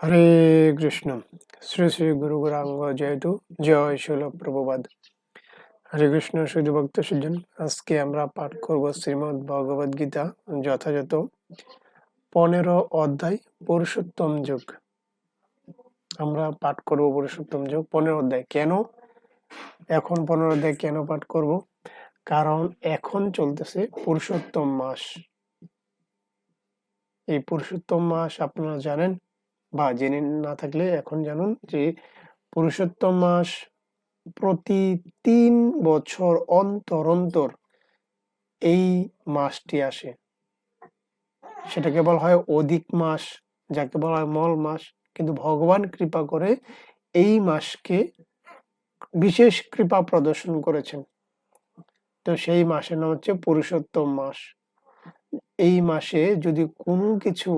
হরে কৃষ্ণ। শ্রী শ্রী গুরু গৌরাঙ্গ জয়তু, জয় শিল প্রভুপাদ। হরে কৃষ্ণ শুধু ভক্ত সজ্জন, আজকে আমরা পাঠ করব শ্রীমদ্ ভগবদ গীতা, যথাযথ 15 অধ্যায় পুরুষোত্তম যুগ। আমরা পাঠ করব পুরুষোত্তম যুগ 15 অধ্যায়। কেন এখন 15 অধ্যায় কেন পাঠ করব? কারণ এখন চলতেছে পুরুষোত্তম মাস। এই পুরুষোত্তম মাস আপনারা জানেন, বা জেনে না থাকলে এখন জানুন যে পুরুষোত্তম মাস প্রতি 3 বছর অন্তর অন্তর এই মাসটি আসে। সেটাকে বলা হয় অধিক মাস, যাকে বলা হয় মল মাস। কিন্তু ভগবান কৃপা করে এই মাসকে বিশেষ কৃপা প্রদর্শন করেছেন। তো সেই মাসের নাম হচ্ছে পুরুষোত্তম মাস। এই মাসে যদি কোনো কিছু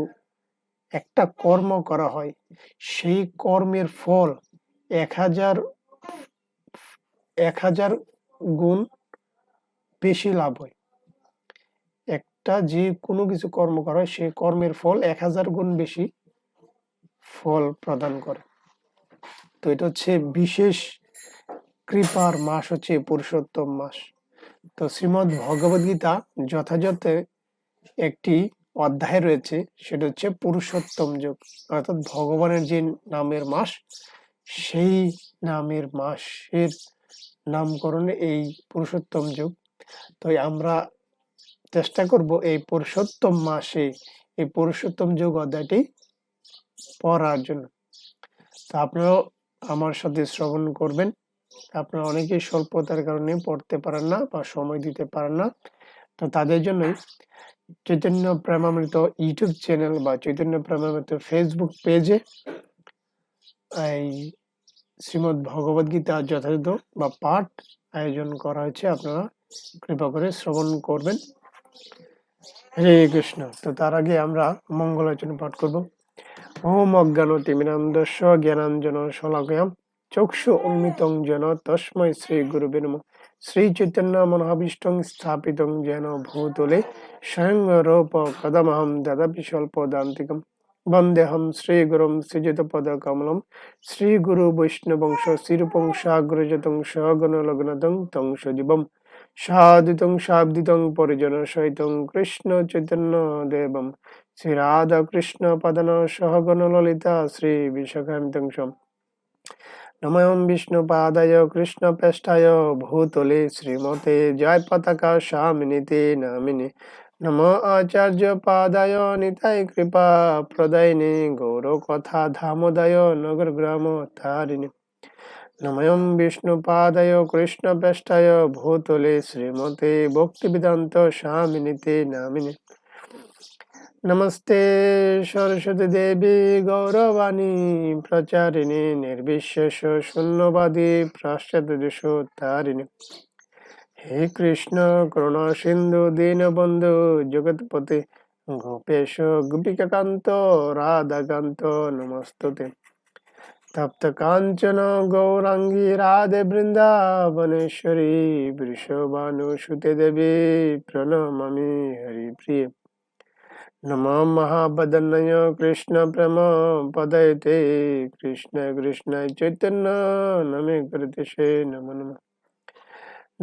একটা কর্ম করা হয়, সেই কর্মের ফল 1000 গুণ বেশি লাভ হয়। একটা যে কোনো কিছু কর্ম করা হয়, সেই কর্মের ফল 1000 গুণ বেশি ফল প্রদান করে। তো এটা হচ্ছে বিশেষ কৃপার মাস, হচ্ছে পুরুষোত্তম মাস। তো শ্রীমদ্ ভগবদ গীতা যথাযথ একটি অধ্যায় রয়েছে, সেটা হচ্ছে পুরুষোত্তম যুগ, অর্থাৎ ভগবানের যে নামের মাস, সেই নামের মাসের নামকরণে এই পুরুষোত্তম যুগ। তো আমরা চেষ্টা করব এই পুরুষোত্তম মাসে এই পুরুষোত্তম যুগ অধ্যায়টি পড়ার জন্য। তো আপনারাও আমার সাথে শ্রবণ করবেন। আপনারা অনেকেই স্বল্পতার কারণে পড়তে পারেন না বা সময় দিতে পারেন না। তো তাদের জন্যই চৈতন্য প্রেমামৃত ইউটিউব চ্যানেল বা চৈতন্য প্রেমামৃত ফেসবুক পেজে এই শ্রীমদ্ ভগবদ গীতা যথাযথ বা পাঠ আয়োজন করা হয়েছে। আপনারা কৃপা করে শ্রবণ করবেন। হরে কৃষ্ণ। তো তার আগে আমরা মঙ্গলাচরণ পাঠ করব। ওম অজ্ঞান তিমিরান্ধস্য জ্ঞানাঞ্জন শলাকয়াম চক্ষু উন্মিতং যেন তস্মৈ শ্রী গুরুবে নমঃ। শ্রী চৈতন্য মনোভীষ্টং স্থাপিতং যেন ভূতলে স্বয়ং রূপ কদমহং দদামি স্বল্পদান্তিকম। বন্দেহম শ্রী গুরুম শ্রীযুত পদ কমলম শ্রী গুরু বৈষ্ণবংশ শ্রীরূপং সাগ্রজতং সগণ লগ্নতং তং সজীবম সাদিতং শাব্দিতং পরিজন সহিতং কৃষ্ণ চৈতন্য দেবম শ্রী রাধা কৃষ্ণ পদন সহগণ ললিতা শ্রী বিশাখান্বিতং নমঃ বিষ্ণুপাদায় কৃষ্ণ প্রেষ্ঠায় ভূতলে শ্রীমতে জয় পতাকা স্বামিনীতে নামিনে নম আচার্য পাদায় নিতাই কৃপা প্রদায়িনে গৌর কথা ধামোদয় নগর গ্রাম তারিণী নমঃ বিষ্ণুপাদায় কৃষ্ণ প্রেষ্ঠায় ভূতলে শ্রীমতে ভক্তিবেদান্ত স্বামিনীতে নামিনে নমস্তে সরস্বতী দেবী গৌরবাণী প্রচারিণী নির্বিশেষ শূন্যবাদী পাশ্চাত্যদেশোদ্ধারিণী। হে কৃষ্ণ করুণা সিন্ধু দীনবন্ধু জগৎপতে গোপেশ গোপিকাকান্ত রাধাকান্ত নমস্তুতে। তপ্ত কাঞ্চন গৌরাঙ্গী রাধে বৃন্দাবনেশ্বরী বৃষভানুসুতে দেবী প্রণমামি হরিপ্রিয়ে। নমো মহাবদন্নয় কৃষ্ণ প্রেম পদয়তে কৃষ্ণ কৃষ্ণ চৈতন্য নমে কৃতসে নমো নমঃ।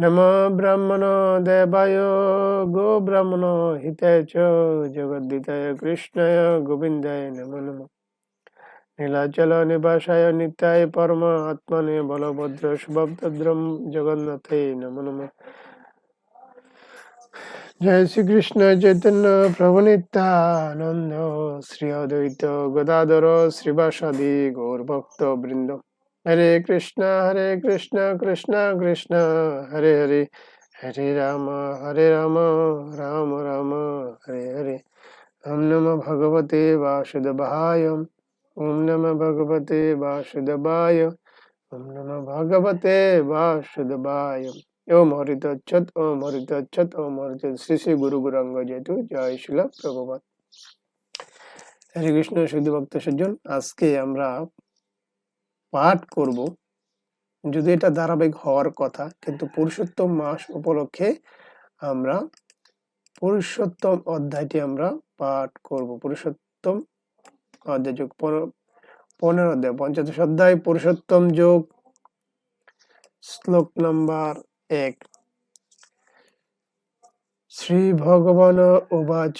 নমো ব্রহ্মণ দেবায় গো ব্রাহ্মণ হিতায় চ জগদ্দিতায় কৃষ্ণায় গোবিন্দায় নমো নমঃ। নীলাচল নিবাসায় নিত্যায় পরম আত্মনে বলভদ্র সুভদ্রম জগন্নাথে নমো নমঃ। জয় শ্রীকৃষ্ণ চৈতন্য প্রভু নিত্যানন্দ শ্রী অদ্বৈত গদাধর শ্রীবাসাদি গৌর ভক্ত বৃন্দ। হরে কৃষ্ণ কৃষ্ণ কৃষ্ণ হরে হরে, হরে রাম রাম রাম হরে হরে। ওম নমো ভগবতে বাসুদেবায়, ওম নমো ভগবতে বাসুদেবায়, ওম নমো ভগবতে বাসুদেবায়। ওম হরিতচ্ছত, ওম হরিতচ্ছত, ওম হরিতচ্ছত। শ্রী শ্রী গুরু গৌরাঙ্গ জয়তু, জয় শিল প্রভুপাদ। হরে কৃষ্ণ শুধু ভক্ত সজ্জন, আজকে আমরা পাঠ করব, যদি এটা ধারাবাহিক হওয়ার কথা, কিন্তু পুরুষোত্তম মাস উপলক্ষে আমরা পুরুষোত্তম অধ্যায়টি আমরা পাঠ করব। পুরুষোত্তম অধ্যায় 15 অধ্যায়, 85 অধ্যায় পুরুষোত্তম যোগ, শ্লোক নাম্বার 1। শ্রী ভগবান উবাচ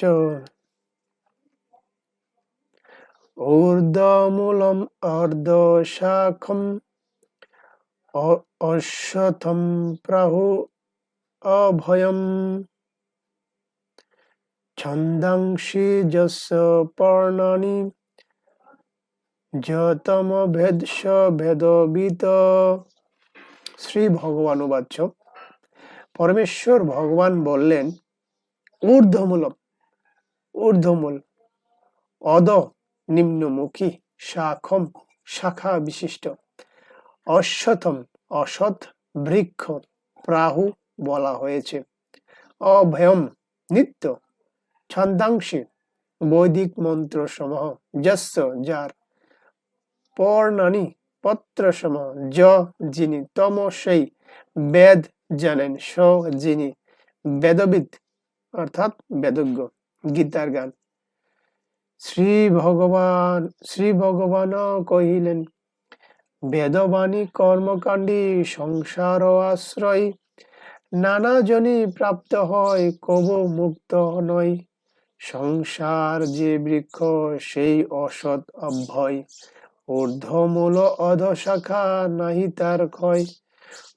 ঊর্ধ্বমূলম অর্ধশাখম অশ্বত্থম প্রাহু অভয়ম ছন্দাংসি যস্য পর্ণানি যতম ভেদস্য ভেদবিত। শ্রী ভগবান উবাচ, পরমেশ্বর ভগবান বললেন, ঊর্ধ্বমূলম, ঊর্ধ্বমূল, অধ নিম্নমুখী, শাখম শাখা বিশিষ্ট, অশ্বত্থম অসৎ বৃক্ষ, প্রাহু বলা হয়েছে, অভয়ম নিত্য, ছন্দাংশী বৈদিক মন্ত্র সমূহ, যস্য যার, পর্ণানি পত্র সমূহ, যিনি, তম সেই, বেদ জানেন, স যিনি, বেদবিদ অর্থাৎ বেদজ্ঞ। গীতার গান। শ্রী ভগবান কহিলেন, বেদবাণী কর্মকাণ্ডী সংসার আশ্রয়, নানা জনি প্রাপ্ত হয় কবু মুক্ত নয়, সংসার যে বৃক্ষ সেই অসৎ অভয়, ঊর্ধ্বমূল অধশাখা নাহি তার ক্ষয়,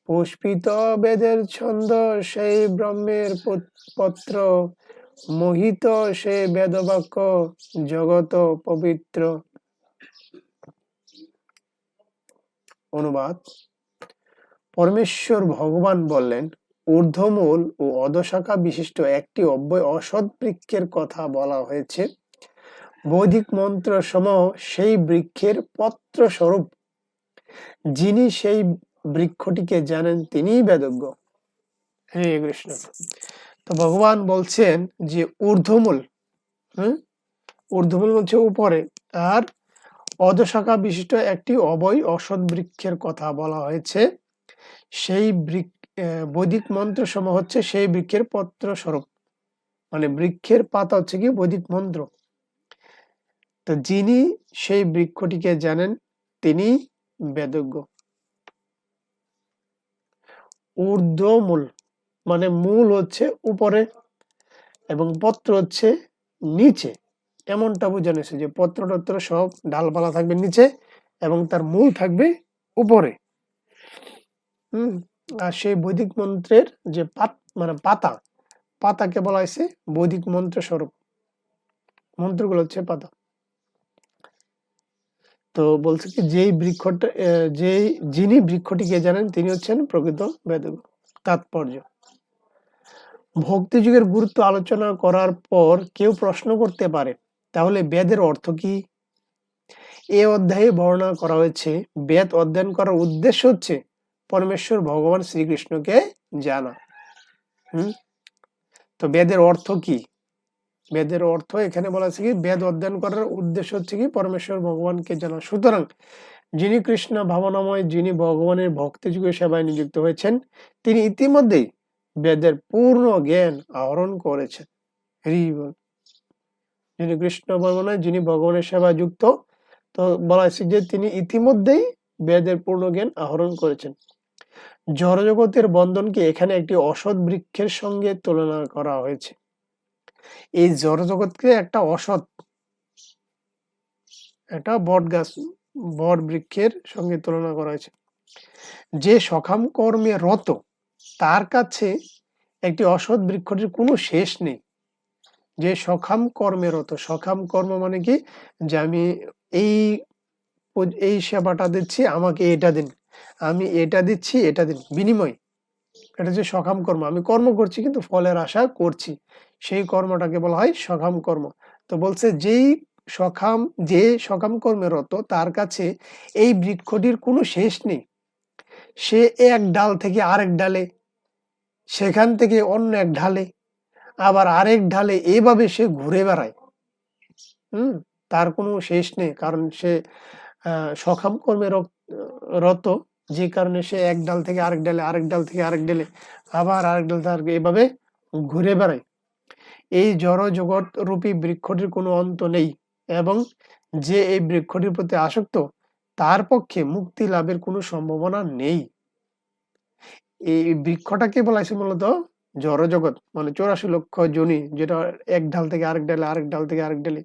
পুষ্পিত বেদের ছন্দ সেই ব্রহ্মের পত্র, মোহিত সে বেদবাক্য জগত পবিত্র। অনুবাদ, পরমেশ্বর ভগবান বললেন, ঊর্ধ্বমূল ও অধশাখা বিশিষ্ট একটি অব্যয় অসৎ বৃক্ষের কথা বলা হয়েছে। বৈদিক মন্ত্র সমূহ সেই বৃক্ষের পত্র স্বরূপ, যিনি সেই বৃক্ষটিকে জানেন তিনিই বেদজ্ঞ। হরে কৃষ্ণ। তো ভগবান বলছেন যে ঊর্ধ্বমূল, ঊর্ধ্বমূল হচ্ছে উপরে, আর অধশাখা বিশিষ্ট একটি অবয় অসৎ বৃক্ষের কথা বলা হয়েছে। সেই বৈদিক মন্ত্র সমূহ হচ্ছে সেই বৃক্ষের পত্র স্বরূপ, মানে বৃক্ষের পাতা হচ্ছে কি বৈদিক মন্ত্র। তো যিনি সেই বৃক্ষটিকে জানেন তিনি বেদজ্ঞ। ঊর্ধ্বমূল মানে মূল হচ্ছে উপরে এবং পত্র হচ্ছে নিচে, এমনটা বোঝানো হয়েছে যে পত্র টত্র সব ডালপালা থাকবে নিচে এবং তার মূল থাকবে উপরে। আর সেই বৈদিক মন্ত্রের যে মানে পাতাকে বলা হয়েছে বৈদিক মন্ত্র স্বরূপ, মন্ত্রগুলো হচ্ছে পাতা। তো বলছে কি যিনি বৃক্ষটিকে জানেন তিনি হচ্ছেন প্রকৃত বেদজ্ঞ। তাৎপর্য, ভক্তি যুগের গুরুত্ব আলোচনা করার পর কেউ প্রশ্ন করতে পারে, তাহলে বেদের অর্থ কি? এ অধ্যায়ে বর্ণনা করা হয়েছে বেদ অধ্যয়ন করার উদ্দেশ্য হচ্ছে পরমেশ্বর ভগবান শ্রীকৃষ্ণকে জানা। তো বেদের অর্থ কি? বেদের অর্থ এখানে বলা আছে কি বেদ অধ্যয়ন করার উদ্দেশ্য হচ্ছে কি পরমেশ্বর ভগবানকে জানা। সুতরাং যিনি কৃষ্ণ ভাবনাময়, যিনি ভগবানের ভক্তি যুগে সেবায় নিযুক্ত হয়েছেন, তিনি ইতিমধ্যেই বেদের পূর্ণ জ্ঞান আহরণ করেছেন। যিনি কৃষ্ণ ভাবনাময়, যিনি ভগবানের সেবায় যুক্ত, তো বলা হয়েছে যে তিনি ইতিমধ্যেই বেদের পূর্ণ জ্ঞান আহরণ করেছেন। জড়জগতের বন্ধনকে এখানে একটি অসৎ বৃক্ষের সঙ্গে তুলনা করা হয়েছে। এই জড়জগৎকে একটা অসৎ, একটা বট গাছ, বট বৃক্ষের সঙ্গে তুলনা করা হয়েছে। যে সকাম কর্মে রত তার কাছে একটি অসৎ বৃক্ষটির কোনো শেষ নেই। যে সকাম কর্মে রত, সকাম কর্ম মানে কি, যে আমি এই সেবাটা দিচ্ছি, আমাকে এটা দিন, আমি এটা দিচ্ছি, এটা দিন, বিনিময়। এটা হচ্ছে সকাম কর্ম, আমি কর্ম করছি কিন্তু ফলের আশা করছি, সেই কর্মটাকে বলা হয় সকাম কর্ম। তো বলছে যে সকাম কর্মে রত তার কাছে এই বৃক্ষটির কোনো শেষ নেই। সে এক ডাল থেকে আরেক ডালে, সেখান থেকে অন্য এক ঢালে, আবার আরেক ঢালে, এইভাবে সে ঘুরে বেড়ায়। তার কোনো শেষ নেই, কারণ সে সকাম কর্মে রত, যে কারণে সে এক ডাল থেকে আরেক ডালে, আরেক ডাল থেকে আরেক ডালে, আবার আরেক ডাল থেকে এভাবে ঘুরে বেড়ায়। এই জড় জগৎ রূপী বৃক্ষটির কোনো অন্ত নেই এবং যে এই বৃক্ষটির প্রতি আসক্ত তার পক্ষে মুক্তি লাভের কোনো সম্ভাবনা নেই। এই বৃক্ষটাকে বলা হয়েছে মূলত জড়জগৎ, মানে 84 লক্ষ যোনি, যেটা এক ঢাল থেকে আরেক ডালে, আরেক ডাল থেকে আরেক ডালে।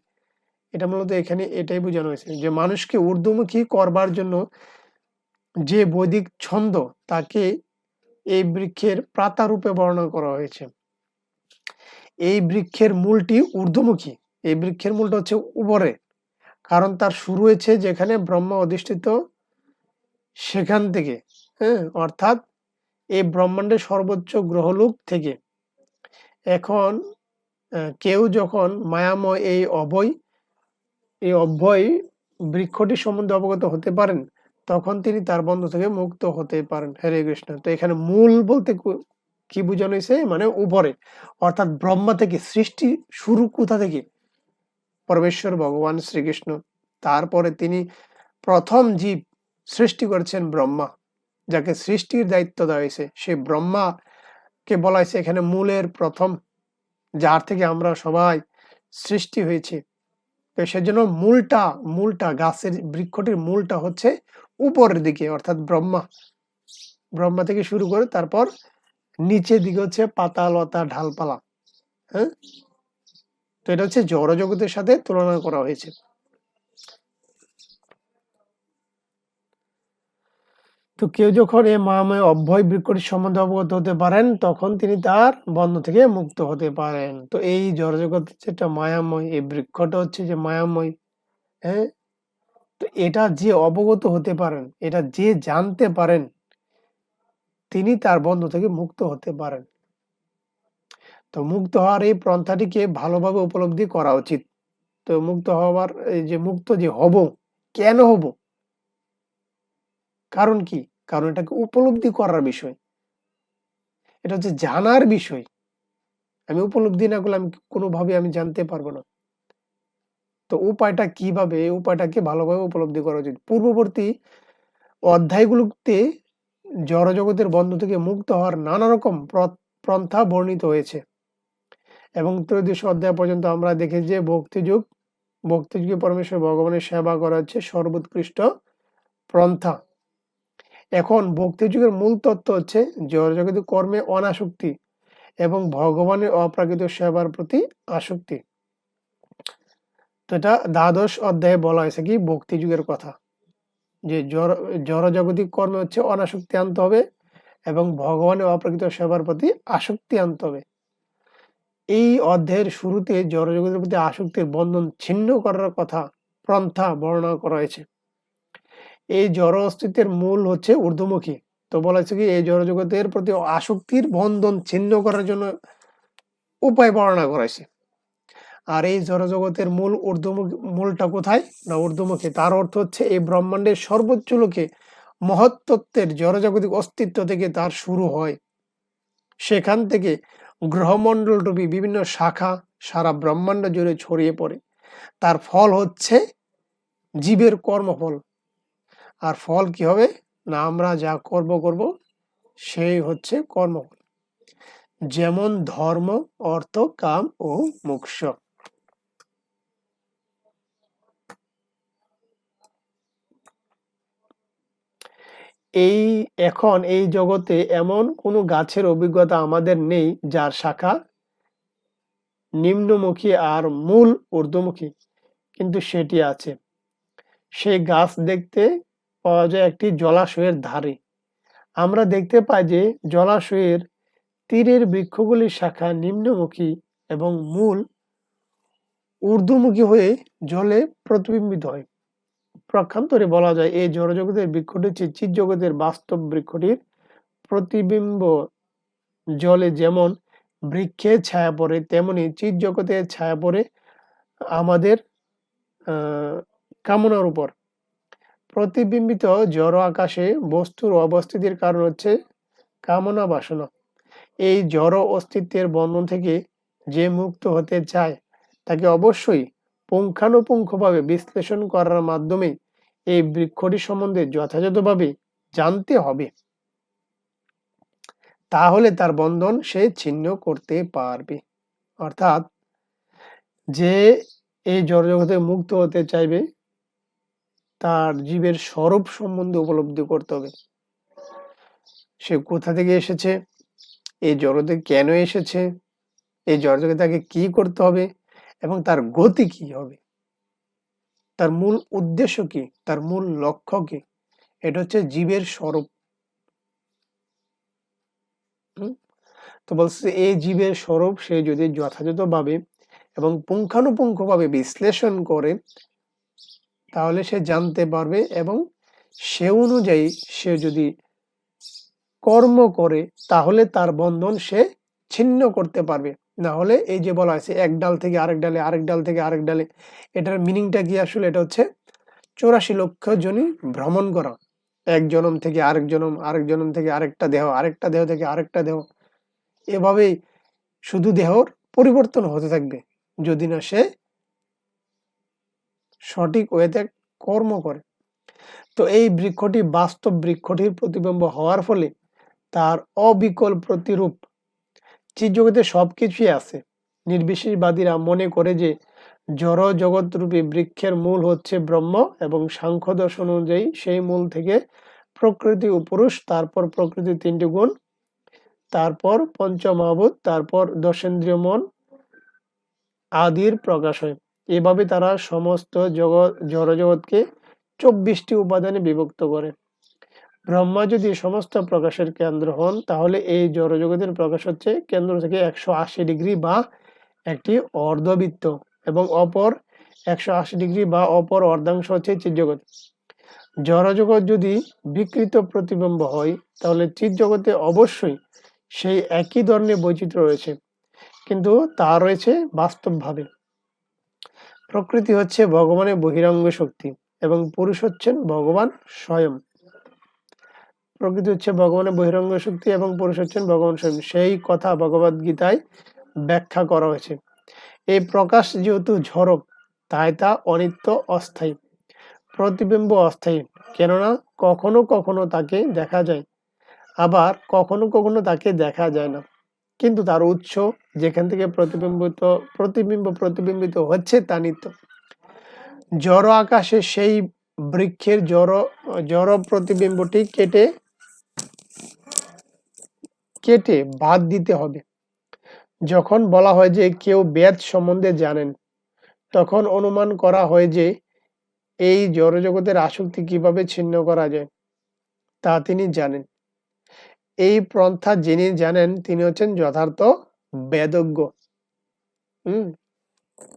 এটা মূলত এখানে এটাই বোঝানো হয়েছে যে মানুষকে ঊর্ধ্বমুখী করবার জন্য যে বৈদিক ছন্দ, তাকে এই বৃক্ষের প্রাতা রূপে বর্ণনা করা হয়েছে। এই বৃক্ষের মূলটি ঊর্ধ্বমুখী, এই বৃক্ষের মূলটা হচ্ছে উপরে, কারণ তার শুরু হয়েছে যেখানে ব্রহ্মা অধিষ্ঠিত সেখান থেকে, হ্যাঁ, অর্থাৎ এই ব্রহ্মাণ্ডের সর্বোচ্চ গ্রহলোক থেকে। এখন কেউ যখন মায়াময় এই অভয় বৃক্ষটি সম্বন্ধে অবগত হতে পারেন, তখন তিনি তার বন্ধ থেকে মুক্ত হতে পারেন। হরে কৃষ্ণ। তো এখানে মূল বলতে কি বোঝানো হয়েছে, মানে উপরে, অর্থাৎ ব্রহ্মা থেকে সৃষ্টি শুরু কোথা থেকে, পরমেশ্বর ভগবান শ্রীকৃষ্ণ। তারপরে তিনি প্রথম জীব সৃষ্টি করেছেন ব্রহ্মা, যাকে সৃষ্টির দায়িত্ব দেওয়া হয়েছে। সেই ব্রহ্মাকে বলা হয়েছে এখানে মূলের প্রথম, যার থেকে আমরা সবাই সৃষ্টি হয়েছি। তো সেজন্য মূলটা গাছের, বৃক্ষটির মূলটা হচ্ছে উপরের দিকে, অর্থাৎ ব্রহ্মা থেকে শুরু করে তারপর নিচের দিকে হচ্ছে পাতা, লতা, ডালপালা। হ্যাঁ, তো এটা হচ্ছে জড় জগতের সাথে তুলনা করা হয়েছে। তো কেউ যখন এই মায়াময় অভয় বৃক্ষটির সম্বন্ধে অবগত হতে পারেন, তখন তিনি তার বন্ধ থেকে মুক্ত হতে পারেন। তো এই জড়জগৎ হচ্ছে একটা মায়াময়, এই বৃক্ষটা হচ্ছে যে মায়াময়। হ্যাঁ, তো এটা যে অবগত হতে পারেন, এটা যে জানতে পারেন, তিনি তার বন্ধ থেকে মুক্ত হতে পারেন। তো মুক্ত হওয়ার এই পন্থাটিকে ভালোভাবে উপলব্ধি করা উচিত। তো মুক্ত হওয়ার, এই যে মুক্ত যে হব, কেন হব, কারণ কি? কারণ এটাকে উপলব্ধি করার বিষয়, এটা হচ্ছে জানার বিষয়। আমি উপলব্ধি না করলে আমি কোনোভাবে আমি জানতে পারবো না। তো উপায়টা কিভাবে, এই উপায়টাকে ভালোভাবে উপলব্ধি করা উচিত। পূর্ববর্তী অধ্যায়গুলোতে জড়জগতের বন্ধ থেকে মুক্ত হওয়ার নানা রকম পন্থা বর্ণিত হয়েছে, এবং ত্রয়োদশ অধ্যায় পর্যন্ত আমরা দেখি যে ভক্তিযুগে পরমেশ্বর ভগবানের সেবা করা হচ্ছে সর্বোৎকৃষ্ট পন্থা। এখন ভক্তিযুগের মূল তত্ত্ব হচ্ছে জড়জগতের কর্মে অনাসক্তি এবং ভগবানের অপ্রাকৃত সেবার প্রতি আসক্তি। তো এটা দ্বাদশ অধ্যায়ে বলা হয়েছে কি ভক্তি যুগের কথা, যে জড়জাগতিক কর্মে হচ্ছে অনাসক্তি আনতে হবে এবং ভগবানের অপ্রাকৃত সেবার প্রতি আসক্তি আনতে হবে। এই অধ্যায়ের শুরুতে জড়জগতের প্রতি আসক্তির বন্ধন ছিন্ন করার কথা পন্থা বর্ণনা করা হয়েছে। এই জড় অস্তিত্বের মূল হচ্ছে ঊর্ধ্বমুখী। তো বলা হয়েছে কি এই জড়জগতের প্রতি আসক্তির বন্ধন ছিন্ন করার জন্য উপায় বর্ণনা করা হয়েছে। আর এই জড়জগতের মূলটা কোথায় না ঊর্ধ্বমুখী। তার অর্থ হচ্ছে এই ব্রহ্মাণ্ডের সর্বোচ্চ লোকে মহত্তত্ত্বের জড়জাগতিক অস্তিত্ব থেকে তার শুরু হয়। সেখান থেকে গ্রহমণ্ডল রূপী বিভিন্ন শাখা সারা ব্রহ্মাণ্ড জুড়ে ছড়িয়ে পড়ে। তার ফল হচ্ছে জীবের কর্মফল। আর ফল কি হবে না, আমরা যা কর্ম করব সেই হচ্ছে কর্মফল, যেমন ধর্ম, অর্থ, কাম ও মোক্ষ। এখন এই জগতে এমন কোনো গাছের অভিজ্ঞতা আমাদের নেই যার শাখা নিম্নমুখী আর মূল ঊর্ধ্বমুখী, কিন্তু সেটি আছে। সেই গাছ দেখতে পাওয়া যায় একটি জলাশয়ের ধারে। আমরা দেখতে পাই যে জলাশয়ের তীরের বৃক্ষগুলির শাখা নিম্নমুখী এবং মূল ঊর্ধ্বমুখী হয়ে জলে প্রতিবিম্বিত হয়। প্রক্ষান্তরে বলা যায় এই জড়জগতের বৃক্ষটি হচ্ছে চিৎ জগতের বাস্তব বৃক্ষটির প্রতিবিম্ব। জলে যেমন বৃক্ষের ছায়া পড়ে, তেমনি চিৎ জগতের ছায়া পড়ে আমাদের কামনার উপর। প্রতিবিম্বিত জড় আকাশে বস্তুর অবস্থিতির কারণ হচ্ছে কামনা বাসনা। এই জড় অস্তিত্বের বন্ধন থেকে যে মুক্ত হতে চায়, তাকে অবশ্যই পুঙ্খানুপুঙ্খভাবে বিশ্লেষণ করার মাধ্যমে এই বৃক্ষটি সম্বন্ধে যথাযথভাবে জানতে হবে। তাহলে তার বন্ধন সে ছিন্ন করতে পারবে। অর্থাৎ যে এই জড়জগতে মুক্ত হতে চাইবে, তার জীবের স্বরূপ সম্বন্ধে উপলব্ধি করতে হবে। সে কোথা থেকে এসেছে, এই জগতে কেন এসেছে, এই জগতে তাকে কি করতে হবে এবং তার গতি কি হবে, তার মূল উদ্দেশ্য কি, তার মূল লক্ষ্য কি। এটা হচ্ছে জীবের স্বরূপ। তো বলছে এই জীবের স্বরূপ সে যদি যথাযথভাবে এবং পুঙ্খানুপুঙ্খভাবে বিশ্লেষণ করে তাহলে সে জানতে পারবে, এবং সে অনুযায়ী সে যদি কর্ম করে তাহলে তার বন্ধন সে ছিন্ন করতে পারবে। না হলে এই যে বলা আছে এক ডাল থেকে আরেক ডালে, আরেক ডাল থেকে আরেক ডালে, এটার মিনিংটা কি আসলে? এটা হচ্ছে 84 লক্ষ জনই ভ্রমণ করা, এক জনম থেকে আরেক জনম, আরেক জনম থেকে আরেকটা দেহ, আরেকটা দেহ থেকে আরেকটা দেহ, এভাবেই শুধু দেহর পরিবর্তন হতে থাকবে যদি না সে সঠিক ওয়েতে কর্ম করে। তো এই বৃক্ষটি বাস্তব বৃক্ষটির প্রতিবিম্ব হওয়ার ফলে তার অবিকল প্রতিরূপ চিৎজগতে সবকিছুই আছে। নির্বিশেষবাদীরা মনে করে যে জড় জগৎরূপী বৃক্ষের মূল হচ্ছে ব্রহ্ম, এবং সাংখ্য দর্শন অনুযায়ী সেই মূল থেকে প্রকৃতি ও পুরুষ, তারপর প্রকৃতির 3টি গুণ, তারপর পঞ্চমহাভূত, তারপর দশেন্দ্রিয় মন আদির প্রকাশ হয়। এভাবে তারা সমস্ত জড়জগৎকে 24টি উপাদানে বিভক্ত করে। ব্রহ্মা যদি সমস্ত প্রকাশের কেন্দ্র হন তাহলে এই জড়জগতের প্রকাশ হচ্ছে কেন্দ্র থেকে 180 ডিগ্রি বা একটি অর্ধবৃত্ত, এবং অপর 180 ডিগ্রি বা অপর অর্ধাংশ হচ্ছে চিৎজগৎ। জড়জগৎ যদি বিকৃত প্রতিবিম্ব হয় তাহলে চিৎজগতে অবশ্যই সেই একই ধরনের বৈচিত্র্য রয়েছে, কিন্তু তা রয়েছে বাস্তবভাবে। প্রকৃতি হচ্ছে ভগবানের বহিরঙ্গ শক্তি এবং পুরুষ হচ্ছেন ভগবান স্বয়ং। প্রকৃতি হচ্ছে ভগবানের বহিরঙ্গ শক্তি এবং পুরুষ হচ্ছেন ভগবান স্বয়ং, সেই কথা ভগবদ গীতায় ব্যাখ্যা করা হয়েছে। এই প্রকাশ যেহেতু ঝড়ক তাই তা অনিত্য, অস্থায়ী। প্রতিবিম্ব অস্থায়ী, কেননা কখনো কখনো তাকে দেখা যায়, আবার কখনো কখনো তাকে দেখা যায় না, কিন্তু তার উৎস যেখান থেকে প্রতিবিম্বিত হচ্ছে তা নিত্য। জড় আকাশে সেই বৃক্ষের জড় প্রতিবিম্বটি কেটে বাদ দিতে হবে। যখন বলা হয় যে কেউ বেদ সম্বন্ধে জানেন, তখন অনুমান করা হয় যে এই জড়জগতের আসক্তি কিভাবে ছিন্ন করা যায় তা তিনি জানেন। এই পন্থা যিনি জানেন তিনি হচ্ছেন যথার্থ বেদজ্ঞ।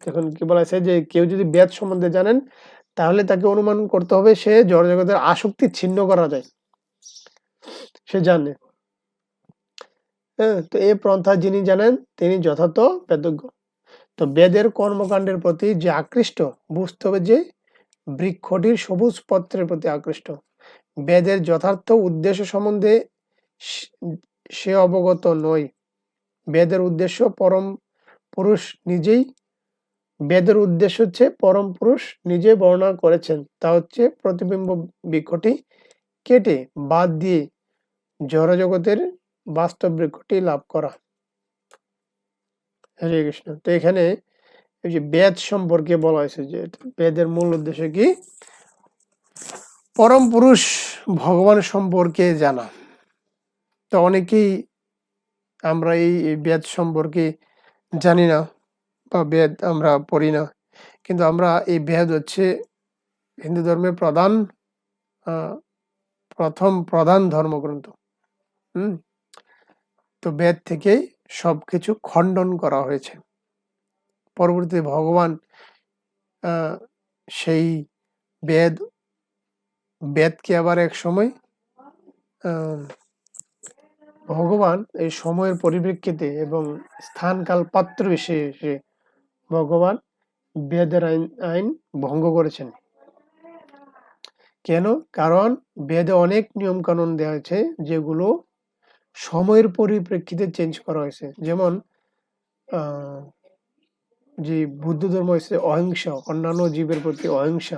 এখন কি বলা আছে যে কেউ যদি বেদ সম্বন্ধে জানেন তাহলে তাকে অনুমান করতে হবে সে জড়জগতের আসক্তি ছিন্ন করা যায়, সে জানে। তো এই পন্থা যিনি জানেন তিনি যথার্থ বেদজ্ঞ। তো বেদের কর্মকাণ্ডের প্রতি যে আকৃষ্ট, বুঝতে হবে যে বৃক্ষটির সবুজ পত্রের প্রতি আকৃষ্ট। বেদের যথার্থ উদ্দেশ্য সম্বন্ধে সে অবগত নয়। বেদের উদ্দেশ্য পরম পুরুষ নিজেই, বেদের উদ্দেশ্য হচ্ছে পরম পুরুষ নিজে বর্ণনা করেছেন, তা হচ্ছে প্রতিবিম্ব বৃক্ষটি কেটে বাদ দিয়ে জড়জগতের বাস্তব বৃক্ষটি লাভ করা। হরে কৃষ্ণ। তো এখানে এই যে বেদ সম্পর্কে বলা হয়েছে যে বেদের মূল উদ্দেশ্য কি? পরম পুরুষ ভগবান সম্পর্কে জানা। তো অনেকেই আমরা এই বেদ সম্পর্কে জানি না বা বেদ আমরা পড়ি না, কিন্তু আমরা এই বেদ হচ্ছে হিন্দু ধর্মের প্রধান ধর্মগ্রন্থ। তো বেদ থেকেই সবকিছু খণ্ডন করা হয়েছে। পরবর্তীতে ভগবান সেই বেদকে আবার এক সময় ভগবান এই সময়ের পরিপ্রেক্ষিতে এবং স্থান কাল পাত্র বিশেষে ভগবান বেদের আইন ভঙ্গ করেছেন। কেন? কারণ বেদে অনেক নিয়ম কানুন দেওয়া হয়েছে যেগুলো সময়ের পরিপ্রেক্ষিতে চেঞ্জ করা হয়েছে। যেমন যে বুদ্ধ ধর্ম হচ্ছে অহিংসা, অন্যান্য জীবের প্রতি অহিংসা,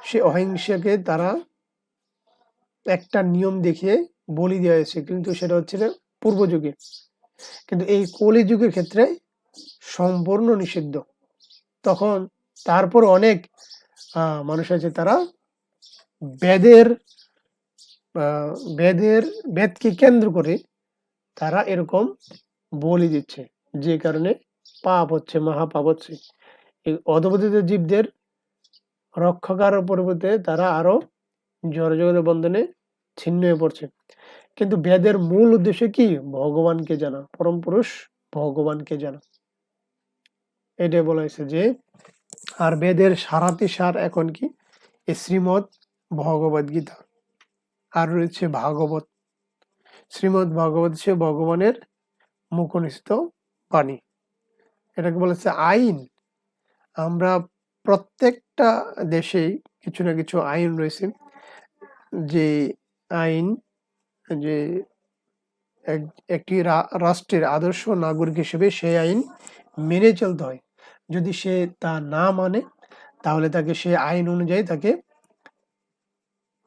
সে অহিংসাকে তারা একটা নিয়ম দেখিয়ে বলি দেওয়া হয়েছে, কিন্তু সেটা হচ্ছে পূর্ব যুগে। কিন্তু এই কলি যুগের ক্ষেত্রে সম্পূর্ণ নিষিদ্ধ। তখন তারপর অনেক মানুষ আছে তারা বেদের বেদকে কেন্দ্র করে তারা এরকম বলি দিচ্ছে, যে কারণে পাপ হচ্ছে, মহাপাপ হচ্ছে। এই অধপতিত জীবদের রক্ষা করার পরিবর্তে তারা আরো জড়জগতের বন্ধনে ছিন্ন হয়ে পড়ছে। কিন্তু বেদের মূল উদ্দেশ্য কি? ভগবানকে জানা, পরম পুরুষ ভগবানকে জানা। এটাই বলা হয়েছে যে, আর বেদের সারাতি সার এখন কি? এই শ্রীমৎ ভগবদ গীতা। আর রয়েছে ভাগবত। শ্রীমৎ ভাগবত হচ্ছে ভগবানের মুখনিসৃত বাণী। এটাকে বলেছে আইন। আমরা প্রত্যেকটা দেশেই কিছু না কিছু আইন রয়েছে, যে আইন যে একটি রাষ্ট্রের আদর্শ নাগরিক হিসেবে সেই আইন মেনে চলতে হয়। যদি সে তা না মানে, তাহলে তাকে সেই আইন অনুযায়ী তাকে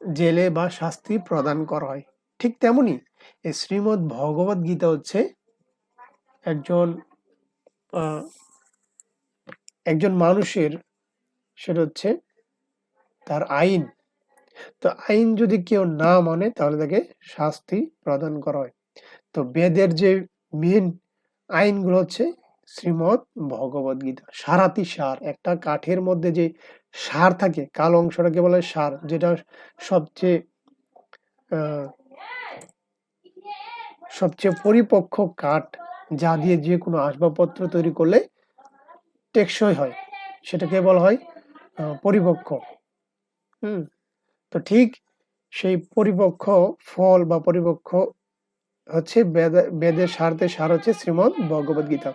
জেলে বা শাস্তি প্রদান করা হয়। ঠিক তেমনি এই শ্রীমৎ ভগবদ গীতা হচ্ছে একজন মানুষের, সেটা হচ্ছে তার আইন। তো আইন যদি কেউ না মানে, তাহলে তাকে শাস্তি প্রদান করা হয়। তো বেদের যে মেন আইনগুলো হচ্ছে শ্রীমৎ ভগবদ গীতা। সারাতি সার। একটা কাঠের মধ্যে যে সার থাকে, কালো অংশটাকে বলে সার, যেটা সবচেয়ে পরিপক্ক কাঠ, যা দিয়ে যে কোনো আসবাবপত্র তৈরি করলে টেকসই হয়, সেটাকে বলা হয় পরিপক্ক। তো ঠিক সেই পরিপক্ক ফল বা পরিপক্ক হচ্ছে বেদের সার হচ্ছে শ্রীমৎ ভগবদ গীতা।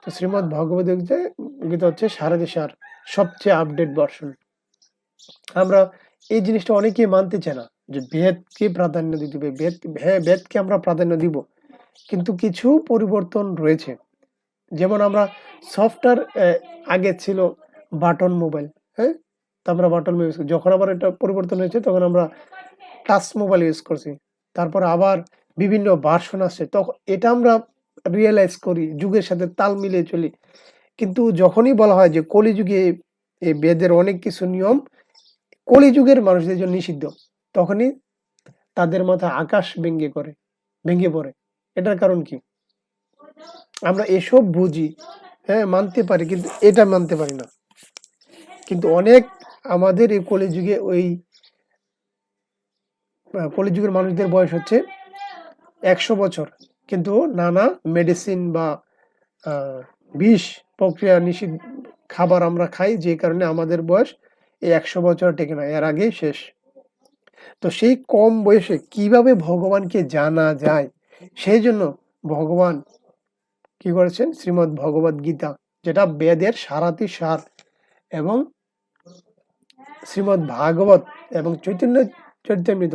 তো শ্রীমৎ ভগবদ গীতা হচ্ছে সারথী সার, সবচেয়ে আপডেট ভার্সন। আমরা এই জিনিসটা অনেকেই মানতে চায় না, যে বেদকে প্রাধান্য দিতে হবে। হ্যাঁ, বেদকে আমরা প্রাধান্য দিব, কিন্তু কিছু পরিবর্তন রয়েছে। যেমন আমরা সফটওয়্যার, আগে ছিল বাটন মোবাইল, হ্যাঁ, তো আমরা বাটন মোবাইল, যখন আবার এটা পরিবর্তন হয়েছে তখন আমরা টাচ মোবাইল ইউজ করছি। তারপর আবার বিভিন্ন ভার্সন আসছে, তখন এটা আমরা রিয়েলাইজ করি, যুগের সাথে তাল মিলিয়ে চলি। কিন্তু যখনই বলা হয় যে কলিযুগে এই বেদের অনেক কিছু নিয়ম কলিযুগের মানুষদের জন্য নিষিদ্ধ, তখনই তাদের মাথায় আকাশ ভেঙে পড়ে। এটার কারণ কি? আমরা এসব বুঝি, হ্যাঁ, মানতে পারি, কিন্তু এটা মানতে পারি না। কিন্তু অনেক আমাদের এই কলিযুগে কলিযুগের মানুষদের বয়স হচ্ছে 100 বছর, কিন্তু নানা মেডিসিন বা বিষ প্রক্রিয়া নিষিদ্ধ খাবার আমরা খাই, যে কারণে আমাদের বয়স এই 100 বছর টেকে না, এর আগেই শেষ। তো সেই কম বয়সে কিভাবে ভগবানকে জানা যায়, সেই জন্য ভগবান কি করেছেন? শ্রীমৎ ভগবদ গীতা, যেটা বেদের সারাতি সার, এবং শ্রীমৎ ভাগবত এবং চৈতন্য চরিতামৃত,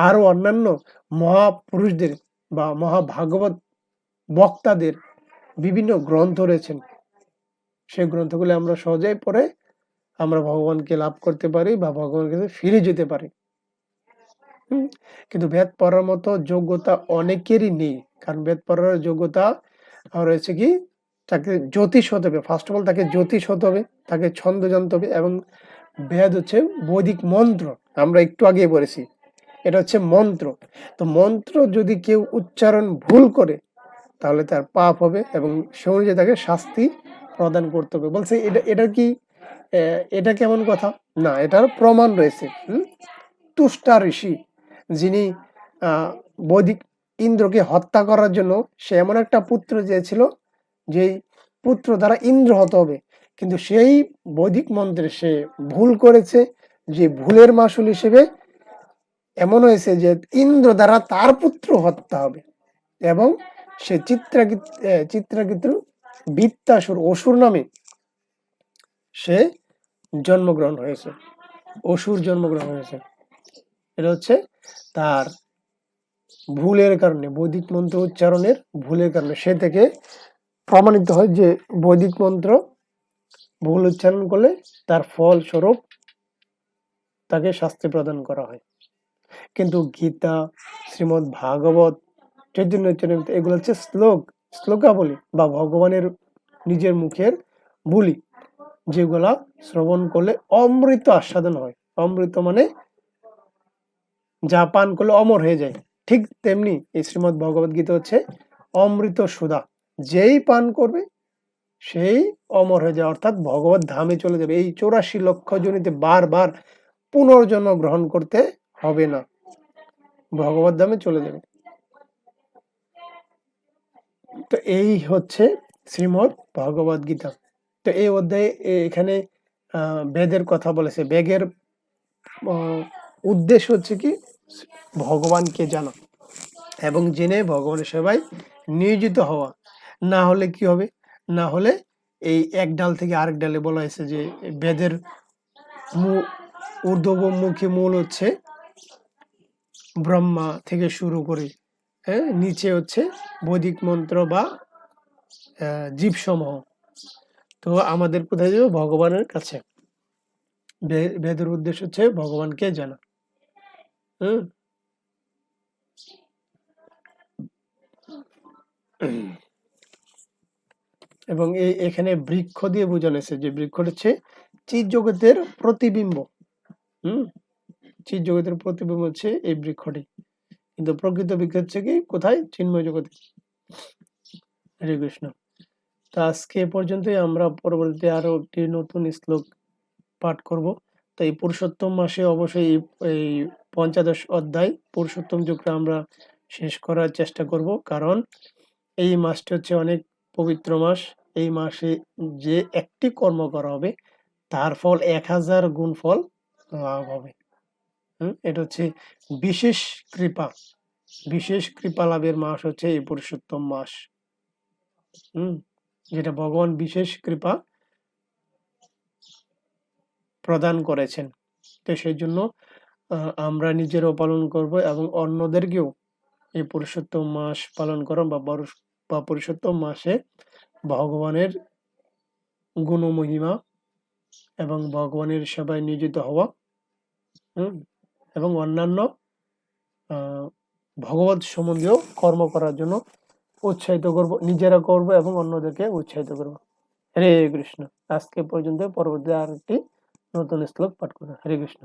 আরো অন্যান্য মহাপুরুষদের বা মহাভাগবত বক্তাদের বিভিন্ন গ্রন্থ রয়েছেন। সেই গ্রন্থগুলি আমরা সহজেই পড়ে আমরা ভগবানকে লাভ করতে পারি বা ভগবানের কাছে ফিরে যেতে পারি। কিন্তু বেদ পড়ার মতো যোগ্যতা অনেকেরই নেই, কারণ বেদ পড়ার যোগ্যতা রয়েছে কি? তাকে জ্যোতিষ হতে হবে, ফার্স্ট অফ অল তাকে জ্যোতিষ হতে হবে, তাকে ছন্দ জানতে হবে। এবং বেদ হচ্ছে বৈদিক মন্ত্র, আমরা একটু আগে বলেছি, এটা হচ্ছে মন্ত্র। তো মন্ত্র যদি কেউ উচ্চারণ ভুল করে, তাহলে তার পাপ হবে, এবং সে অনুযায়ী তাকে শাস্তি প্রদান করতে হবে। বলছে এটা কি, এটা কেমন কথা? না, এটার প্রমাণ রয়েছে। তুষ্টা ঋষি, যিনি বৈদিক ইন্দ্রকে হত্যা করার জন্য, সে এমন একটা পুত্র চেয়েছিল যেই পুত্র দ্বারা ইন্দ্র হতে হবে, কিন্তু সেই বৈদিক মন্ত্রে সে ভুল করেছে। যে ভুলের মাসুল হিসেবে এমন হয়েছে যে ইন্দ্র দ্বারা তার পুত্র হত্যা হবে, এবং সে চিত্রাকৃত বৃত্তাসুর, অসুর নামে সে জন্মগ্রহণ হয়েছে, অসুর জন্মগ্রহণ হয়েছে। এটা হচ্ছে তার ভুলের কারণে, বৈদিক মন্ত্র উচ্চারণের ভুলের কারণে সে থেকে প্রমাণিত হয় যে বৈদিক মন্ত্র ভুল উচ্চারণ করলে তার ফল স্বরূপ তাকে শাস্তি প্রদান করা হয়। কিন্তু গীতা, শ্রীমদ্ ভাগবত, চৈতন্য চরিতামৃত, এগুলো হচ্ছে শ্লোকাবলী বা ভগবানের নিজের মুখের বুলি, যেগুলা শ্রবণ করলে অমৃত আস্বাদন হয়। অমৃত মানে যা পান করলে অমর হয়ে যায়। ঠিক তেমনি এই শ্রীমদ্ ভগবদ গীতা হচ্ছে অমৃত সুধা, যেই পান করবে সেই অমর হয়ে যায়, অর্থাৎ ভগবত ধামে চলে যাবে। এই 84 লক্ষ জনিতে বারবার পুনর্জন্ম গ্রহণ করতে হবে না, ভগবত ধামে চলে যাবে। তো এই হচ্ছে শ্রীমদ্ ভগবদ গীতা। তো এই অধ্যায়ে এখানে বেদের কথা বলেছে। বেদের উদ্দেশ্য হচ্ছে কি, ভগবানকে জানা এবং জেনে ভগবানের সেবায় নিয়োজিত হওয়া। না হলে কি হবে, না হলে এই এক ডাল থেকে আরেক ডালে বলা হয়েছে যে বেদের ঊর্ধ্বমুখী মূল হচ্ছে ব্রহ্মা থেকে শুরু করে, হ্যাঁ, নিচে হচ্ছে বৈদিক মন্ত্র বা জীবসমূহ। তো আমাদের কোথায় যাবে, ভগবানের কাছে। বেদের উদ্দেশ্য হচ্ছে ভগবানকে জানা। এবং এখানে বৃক্ষ দিয়ে বোঝানো হয়েছে যে বৃক্ষ হচ্ছে চিৎ জগতের প্রতিবিম্ব। চিৎ জগতের প্রতিবিম্ব হচ্ছে এই বৃক্ষটি, কিন্তু প্রকৃত বৃক্ষ হচ্ছে কি কোথায়, চিন্ময় জগতে। হরে কৃষ্ণ। তো আজকে পর্যন্তই। আমরা পরবর্তীতে আরো একটি নতুন শ্লোক পাঠ করব। তো এই পুরুষোত্তম মাসে অবশ্যই এই ৫৫ অধ্যায় পুরুষোত্তম যুগটা আমরা শেষ করার চেষ্টা করব, কারণ এই মাসটি হচ্ছে অনেক পবিত্র মাস। এই মাসে যে একটি কর্ম করা হবে তার ফল 1000 গুণ ফল লাভ হবে। এটা হচ্ছে বিশেষ কৃপা লাভের মাস হচ্ছে এই পুরুষোত্তম মাস। যেটা ভগবান বিশেষ কৃপা প্রদান করেছেন। তো সেই জন্য আমরা নিজেরাও পালন করব এবং অন্যদেরকেও এই পুরুষোত্তম মাস পালন করো বা পুরুষোত্তম মাসে ভগবানের গুণমহিমা এবং ভগবানের সেবায় নিয়োজিত হওয়া এবং অন্যান্য ভগবত সম্বন্ধীয় কর্ম করার জন্য উৎসাহিত করব, নিজেরা করব এবং অন্যদেরকে উৎসাহিত করব। হরে কৃষ্ণ। আজকে পর্যন্ত, পরবর্তী আর একটি নতুন শ্লোক পাঠ করব। হরে কৃষ্ণ।